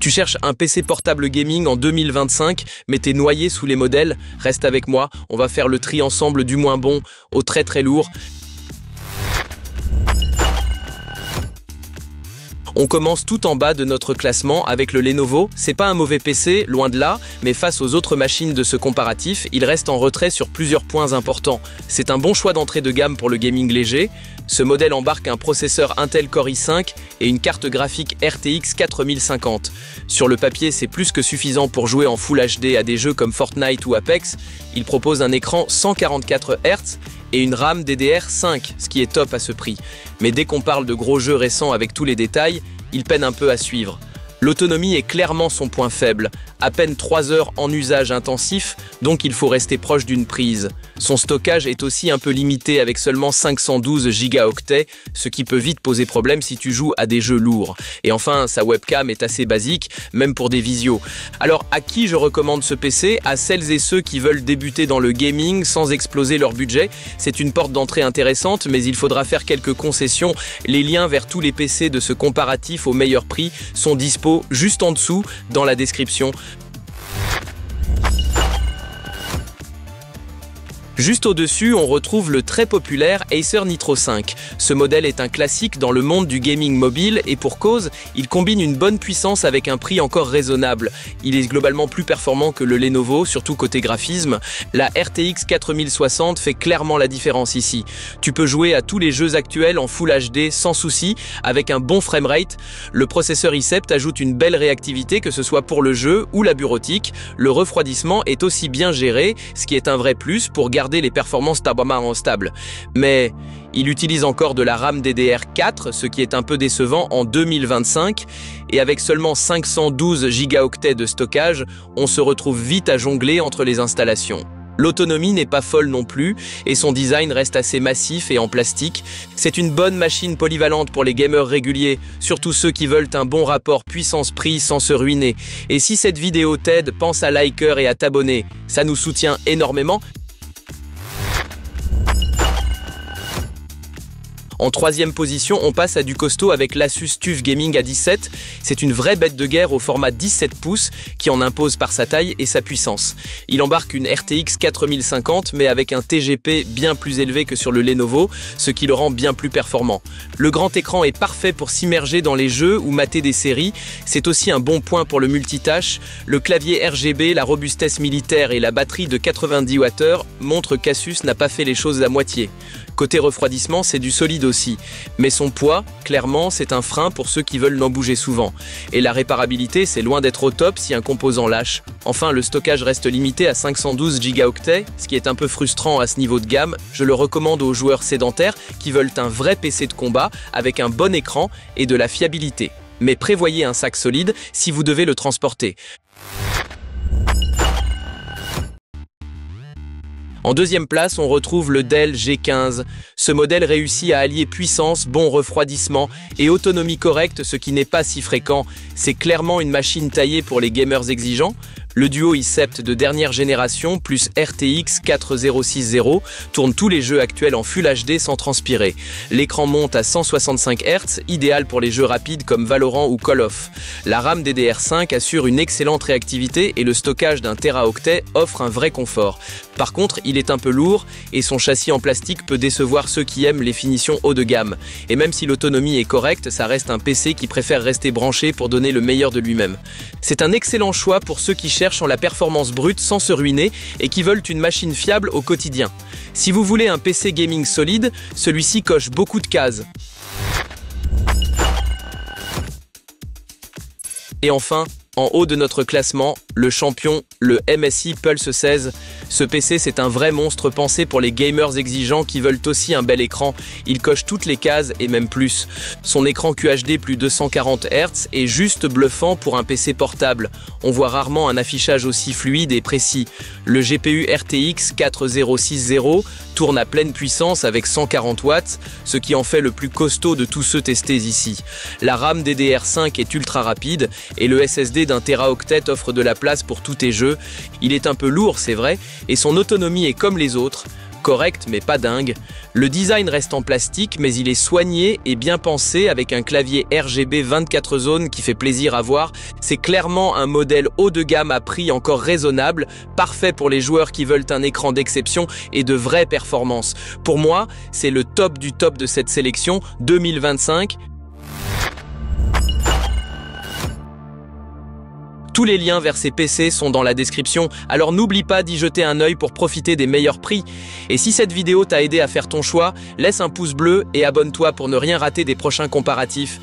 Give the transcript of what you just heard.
Tu cherches un PC portable gaming en 2025, mais t'es noyé sous les modèles? Reste avec moi, on va faire le tri ensemble du moins bon au très très lourd. On commence tout en bas de notre classement avec le Lenovo. C'est pas un mauvais PC, loin de là, mais face aux autres machines de ce comparatif, il reste en retrait sur plusieurs points importants. C'est un bon choix d'entrée de gamme pour le gaming léger. Ce modèle embarque un processeur Intel Core i5 et une carte graphique RTX 4050. Sur le papier, c'est plus que suffisant pour jouer en Full HD à des jeux comme Fortnite ou Apex. Il propose un écran 144 Hz et une RAM DDR5, ce qui est top à ce prix. Mais dès qu'on parle de gros jeux récents avec tous les détails, il peine un peu à suivre. L'autonomie est clairement son point faible, à peine 3 heures en usage intensif, donc il faut rester proche d'une prise. Son stockage est aussi un peu limité avec seulement 512 Go, ce qui peut vite poser problème si tu joues à des jeux lourds. Et enfin, sa webcam est assez basique, même pour des visios. Alors à qui je recommande ce PC? À celles et ceux qui veulent débuter dans le gaming sans exploser leur budget. C'est une porte d'entrée intéressante, mais il faudra faire quelques concessions. Les liens vers tous les PC de ce comparatif au meilleur prix sont dispo juste en dessous dans la description. Juste au-dessus, on retrouve le très populaire Acer Nitro 5. Ce modèle est un classique dans le monde du gaming mobile et pour cause, il combine une bonne puissance avec un prix encore raisonnable. Il est globalement plus performant que le Lenovo, surtout côté graphisme. La RTX 4060 fait clairement la différence ici. Tu peux jouer à tous les jeux actuels en Full HD sans souci, avec un bon framerate. Le processeur i7 ajoute une belle réactivité, que ce soit pour le jeu ou la bureautique. Le refroidissement est aussi bien géré, ce qui est un vrai plus pour garder les performances stables. Mais il utilise encore de la RAM DDR4, ce qui est un peu décevant en 2025, et avec seulement 512 Go de stockage, on se retrouve vite à jongler entre les installations. L'autonomie n'est pas folle non plus, et son design reste assez massif et en plastique. C'est une bonne machine polyvalente pour les gamers réguliers, surtout ceux qui veulent un bon rapport puissance-prix sans se ruiner. Et si cette vidéo t'aide, pense à liker et à t'abonner, ça nous soutient énormément. En troisième position, on passe à du costaud avec l'Asus TUF Gaming A17. C'est une vraie bête de guerre au format 17 pouces qui en impose par sa taille et sa puissance. Il embarque une RTX 4050 mais avec un TGP bien plus élevé que sur le Lenovo, ce qui le rend bien plus performant. Le grand écran est parfait pour s'immerger dans les jeux ou mater des séries. C'est aussi un bon point pour le multitâche. Le clavier RGB, la robustesse militaire et la batterie de 90 Wh montrent qu'Asus n'a pas fait les choses à moitié. Côté refroidissement, c'est du solide aussi. Mais son poids, clairement, c'est un frein pour ceux qui veulent n'en bouger souvent. Et la réparabilité, c'est loin d'être au top si un composant lâche. Enfin, le stockage reste limité à 512 Go, ce qui est un peu frustrant à ce niveau de gamme. Je le recommande aux joueurs sédentaires qui veulent un vrai PC de combat avec un bon écran et de la fiabilité. Mais prévoyez un sac solide si vous devez le transporter. En deuxième place, on retrouve le Dell G15. Ce modèle réussit à allier puissance, bon refroidissement et autonomie correcte, ce qui n'est pas si fréquent. C'est clairement une machine taillée pour les gamers exigeants. Le duo i7 de dernière génération plus RTX 4060 tourne tous les jeux actuels en Full HD sans transpirer. L'écran monte à 165 Hz, idéal pour les jeux rapides comme Valorant ou Call of. La RAM DDR5 assure une excellente réactivité et le stockage d'un téraoctet offre un vrai confort. Par contre, il est un peu lourd et son châssis en plastique peut décevoir ceux qui aiment les finitions haut de gamme. Et même si l'autonomie est correcte, ça reste un PC qui préfère rester branché pour donner le meilleur de lui-même. C'est un excellent choix pour ceux qui cherchent la performance brute sans se ruiner et qui veulent une machine fiable au quotidien. Si vous voulez un PC gaming solide, celui-ci coche beaucoup de cases. Et enfin, en haut de notre classement, le champion, le MSI Pulse 16. Ce PC, c'est un vrai monstre pensé pour les gamers exigeants qui veulent aussi un bel écran. Il coche toutes les cases et même plus. Son écran QHD plus 240 Hz est juste bluffant pour un PC portable. On voit rarement un affichage aussi fluide et précis. Le GPU RTX 4060 tourne à pleine puissance avec 140 watts, ce qui en fait le plus costaud de tous ceux testés ici. La RAM DDR5 est ultra rapide et le SSD d'un téraoctet offre de la place pour tous tes jeux. Il est un peu lourd, c'est vrai, et son autonomie est comme les autres. correct mais pas dingue. Le design reste en plastique mais il est soigné et bien pensé avec un clavier RGB 24 zones qui fait plaisir à voir. C'est clairement un modèle haut de gamme à prix encore raisonnable, parfait pour les joueurs qui veulent un écran d'exception et de vraies performances. Pour moi, c'est le top du top de cette sélection 2025. Tous les liens vers ces PC sont dans la description, alors n'oublie pas d'y jeter un œil pour profiter des meilleurs prix. Et si cette vidéo t'a aidé à faire ton choix, laisse un pouce bleu et abonne-toi pour ne rien rater des prochains comparatifs.